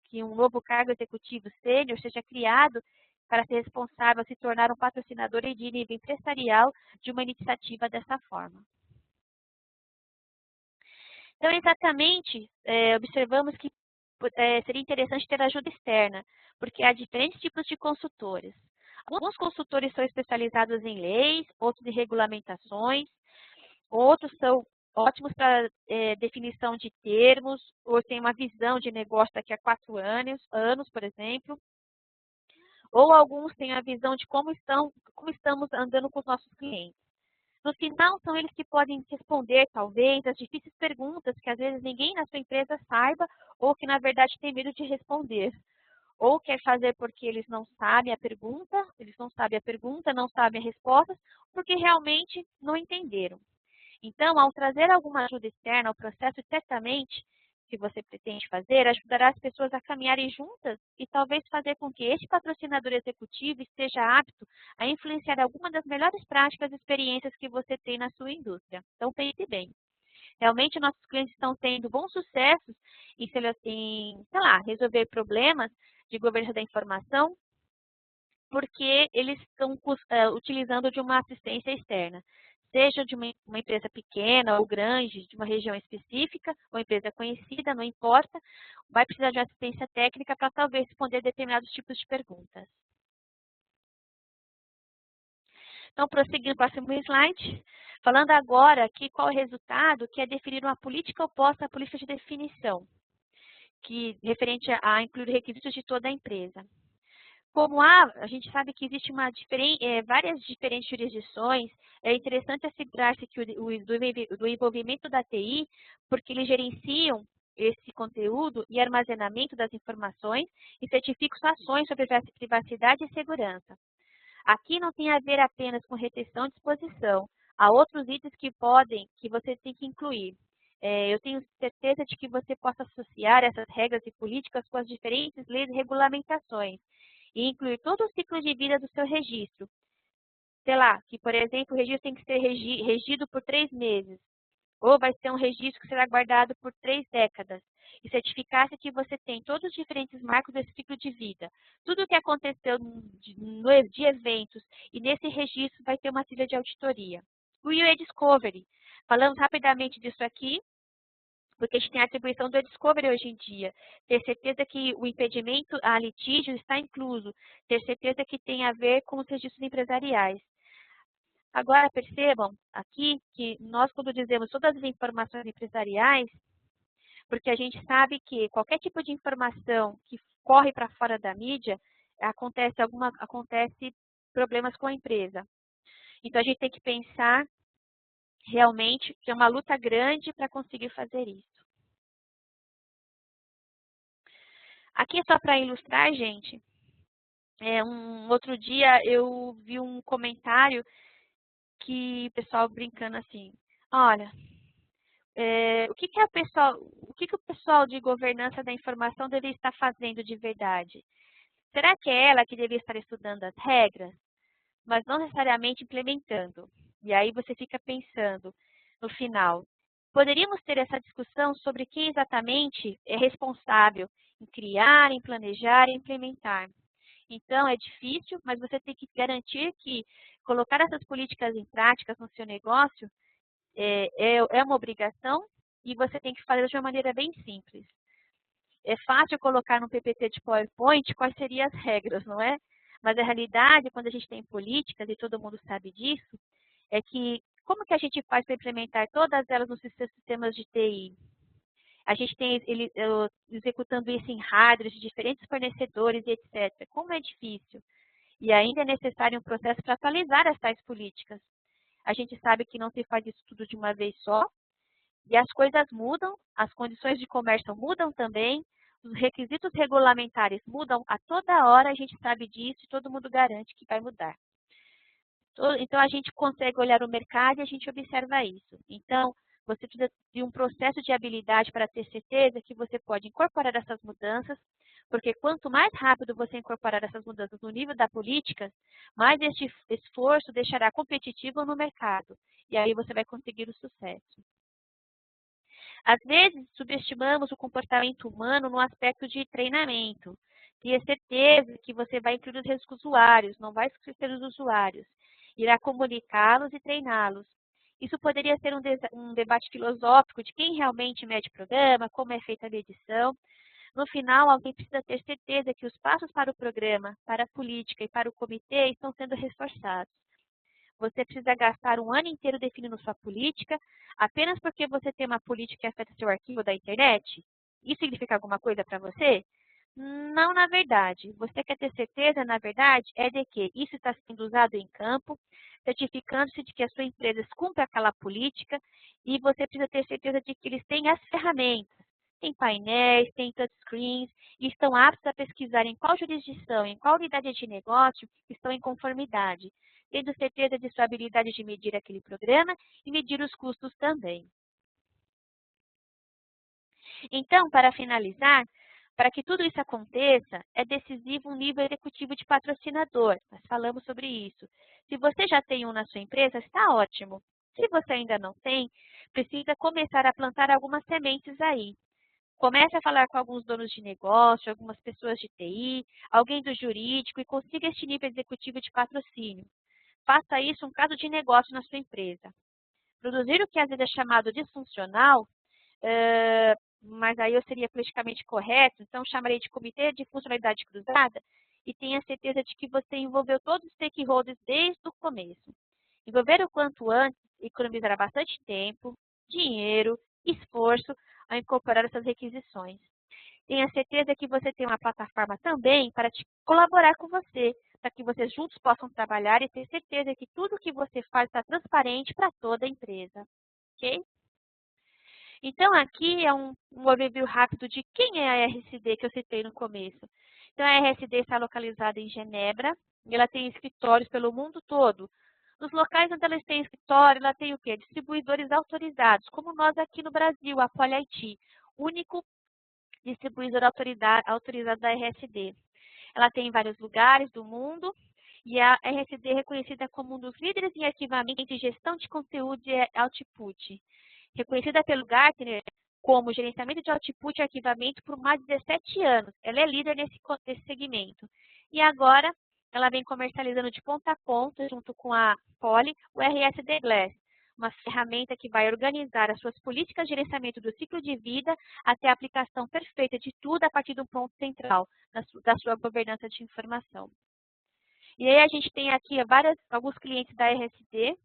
que um novo cargo executivo sênior seja criado para ser responsável, se tornar um patrocinador de nível empresarial de uma iniciativa dessa forma. Então, exatamente, observamos que seria interessante ter ajuda externa, porque há diferentes tipos de consultores. Alguns consultores são especializados em leis, outros em regulamentações, outros são ótimos para definição de termos, ou tem uma visão de negócio daqui a 4 anos, por exemplo. Ou alguns têm a visão de como estamos andando com os nossos clientes. No final, são eles que podem responder, talvez, as difíceis perguntas que às vezes ninguém na sua empresa saiba ou que, na verdade, tem medo de responder. Ou quer fazer porque eles não sabem a pergunta, não sabem a resposta, porque realmente não entenderam. Então, ao trazer alguma ajuda externa ao processo, certamente, que você pretende fazer, ajudará as pessoas a caminharem juntas e talvez fazer com que este patrocinador executivo esteja apto a influenciar alguma das melhores práticas e experiências que você tem na sua indústria. Então, pense bem. Realmente, nossos clientes estão tendo bons sucessos em resolver problemas de governança da informação, porque eles estão utilizando de uma assistência externa, seja de uma empresa pequena ou grande, de uma região específica, ou empresa conhecida, não importa, vai precisar de assistência técnica para talvez responder determinados tipos de perguntas. Então, prosseguindo para o próximo slide, falando agora aqui qual é o resultado, que é definir uma política oposta à política de definição, que referente a incluir requisitos de toda a empresa. Como a gente sabe que existe várias diferentes jurisdições, é interessante assegurar-se que do envolvimento da TI, porque eles gerenciam esse conteúdo e armazenamento das informações e certificam ações sobre privacidade e segurança. Aqui não tem a ver apenas com retenção de exposição, há outros itens que você tem que incluir. Eu tenho certeza de que você possa associar essas regras e políticas com as diferentes leis e regulamentações e incluir todo o ciclo de vida do seu registro. Sei lá, que, por exemplo, o registro tem que ser regido por 3 meses, ou vai ser um registro que será guardado por 3 décadas, e certificar-se que você tem todos os diferentes marcos desse ciclo de vida. Tudo o que aconteceu de eventos, e nesse registro vai ter uma trilha de auditoria. O e-discovery. Falamos rapidamente disso aqui, porque a gente tem a atribuição do discovery hoje em dia. Ter certeza que o impedimento a litígio está incluso. Ter certeza que tem a ver com os registros empresariais. Agora, percebam aqui que nós, quando dizemos todas as informações empresariais, porque a gente sabe que qualquer tipo de informação que corre para fora da mídia, acontece problemas com a empresa. Então, a gente tem que pensar realmente que é uma luta grande para conseguir fazer isso. Aqui é só para ilustrar, gente. Um outro dia eu vi um comentário que o pessoal brincando assim, olha, o que o pessoal de governança da informação deveria estar fazendo de verdade? Será que é ela que deveria estar estudando as regras, mas não necessariamente implementando? E aí você fica pensando no final, poderíamos ter essa discussão sobre quem exatamente é responsável em criar, em planejar e implementar. Então, é difícil, mas você tem que garantir que colocar essas políticas em prática no seu negócio é uma obrigação e você tem que fazer de uma maneira bem simples. É fácil colocar no PPT de PowerPoint quais seriam as regras, não é? Mas a realidade, quando a gente tem políticas, e todo mundo sabe disso, é que Como que a gente faz para implementar todas elas nos sistemas de TI? A gente tem ele executando isso em hardware de diferentes fornecedores e etc. Como é difícil. E ainda é necessário um processo para atualizar as tais políticas. A gente sabe que não se faz isso tudo de uma vez só, e as coisas mudam, as condições de comércio mudam também, os requisitos regulamentares mudam a toda hora, a gente sabe disso e todo mundo garante que vai mudar. Então, a gente consegue olhar o mercado e a gente observa isso. Então, você precisa de um processo de habilidade para ter certeza que você pode incorporar essas mudanças, porque quanto mais rápido você incorporar essas mudanças no nível da política, mais este esforço deixará competitivo no mercado. E aí você vai conseguir o sucesso. Às vezes, subestimamos o comportamento humano no aspecto de treinamento. Tenha certeza que você vai incluir os usuários, não vai esquecer os usuários. Irá comunicá-los e treiná-los. Isso poderia ser um debate filosófico de quem realmente mede o programa, como é feita a medição. No final, alguém precisa ter certeza que os passos para o programa, para a política e para o comitê estão sendo reforçados. Você precisa gastar um ano inteiro definindo sua política apenas porque você tem uma política que afeta seu arquivo da internet? Isso significa alguma coisa para você? Não, na verdade. Você quer ter certeza, na verdade, é de que isso está sendo usado em campo, certificando-se de que a sua empresa cumpre aquela política e você precisa ter certeza de que eles têm as ferramentas. Tem painéis, tem touchscreens e estão aptos a pesquisar em qual jurisdição, em qual unidade de negócio estão em conformidade, tendo certeza de sua habilidade de medir aquele programa e medir os custos também. Então, para finalizar, para que tudo isso aconteça, é decisivo um nível executivo de patrocinador. Nós falamos sobre isso. Se você já tem um na sua empresa, está ótimo. Se você ainda não tem, precisa começar a plantar algumas sementes aí. Comece a falar com alguns donos de negócio, algumas pessoas de TI, alguém do jurídico e consiga este nível executivo de patrocínio. Faça isso um caso de negócio na sua empresa. Produzir o que às vezes é chamado disfuncional, mas aí eu seria politicamente correto, então chamarei de comitê de funcionalidade cruzada e tenha certeza de que você envolveu todos os stakeholders desde o começo. Envolver o quanto antes economizará bastante tempo, dinheiro, esforço ao incorporar essas requisições. Tenha certeza que você tem uma plataforma também para te colaborar com você, para que vocês juntos possam trabalhar e ter certeza que tudo que você faz está transparente para toda a empresa. Ok? Então, aqui é um overview rápido de quem é a RSD que eu citei no começo. Então, a RSD está localizada em Genebra e ela tem escritórios pelo mundo todo. Nos locais onde ela tem escritório, ela tem o quê? Distribuidores autorizados, como nós aqui no Brasil, a PolyIT, único distribuidor autorizado da RSD. Ela tem em vários lugares do mundo e a RSD é reconhecida como um dos líderes em arquivamento e gestão de conteúdo e output. Reconhecida pelo Gartner como gerenciamento de output e arquivamento por mais de 17 anos. Ela é líder nesse segmento. E agora, ela vem comercializando de ponta a ponta, junto com a Poly, o RSD Glass, uma ferramenta que vai organizar as suas políticas de gerenciamento do ciclo de vida até a aplicação perfeita de tudo a partir do ponto central da sua governança de informação. E aí a gente tem aqui alguns clientes da RSD,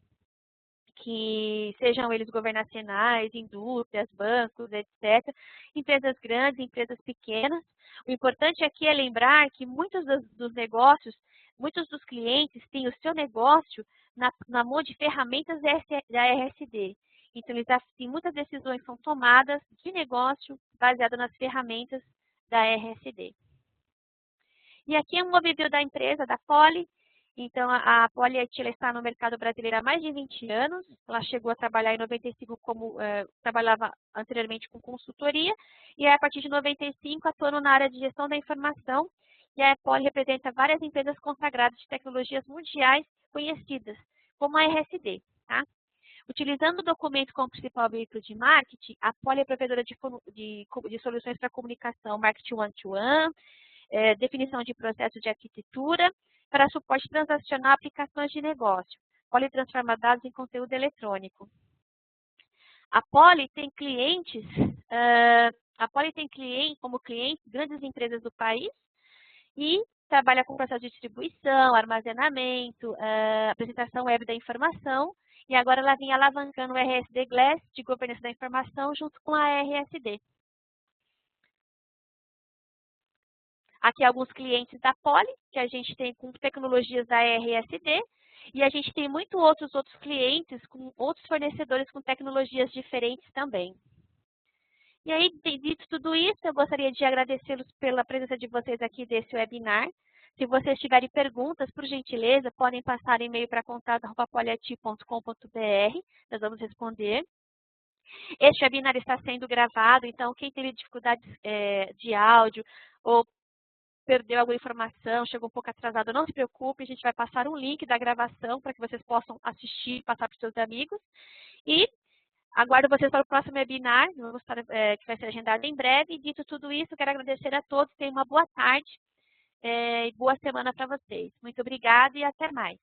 que sejam eles governacionais, indústrias, bancos, etc., empresas grandes, empresas pequenas. O importante aqui é lembrar que muitos dos negócios, muitos dos clientes têm o seu negócio na mão de ferramentas da RSD. Então, muitas decisões são tomadas de negócio baseadas nas ferramentas da RSD. E aqui é um overview da empresa, da Poly. Então, a PolyIT está no mercado brasileiro há mais de 20 anos. Ela chegou a trabalhar em 95 trabalhava anteriormente com consultoria. E a partir de 95 atuando na área de gestão da informação. E a Poly representa várias empresas consagradas de tecnologias mundiais conhecidas, como a RSD. Tá? Utilizando o documento como principal veículo de marketing, a Poly é provedora de soluções para comunicação, marketing one-to-one, definição de processo de arquitetura, para suporte transacional a aplicações de negócio. Poly transforma dados em conteúdo eletrônico. A Poly tem como clientes grandes empresas do país e trabalha com processo de distribuição, armazenamento, apresentação web da informação E agora ela vem alavancando o RSD Glass de governança da informação junto com a RSD. Aqui alguns clientes da Poly, que a gente tem com tecnologias da RSD, e a gente tem muitos outros clientes com outros fornecedores com tecnologias diferentes também. E aí, dito tudo isso, eu gostaria de agradecê-los pela presença de vocês aqui desse webinar. Se vocês tiverem perguntas, por gentileza, podem passar e-mail para contato@poliati.com.br, nós vamos responder. Este webinar está sendo gravado, então quem teve dificuldades de áudio ou perdeu alguma informação, chegou um pouco atrasado, não se preocupe, a gente vai passar um link da gravação para que vocês possam assistir e passar para os seus amigos. E aguardo vocês para o próximo webinar, que vai ser agendado em breve. Dito tudo isso, quero agradecer a todos, tenham uma boa tarde e boa semana para vocês. Muito obrigada e até mais.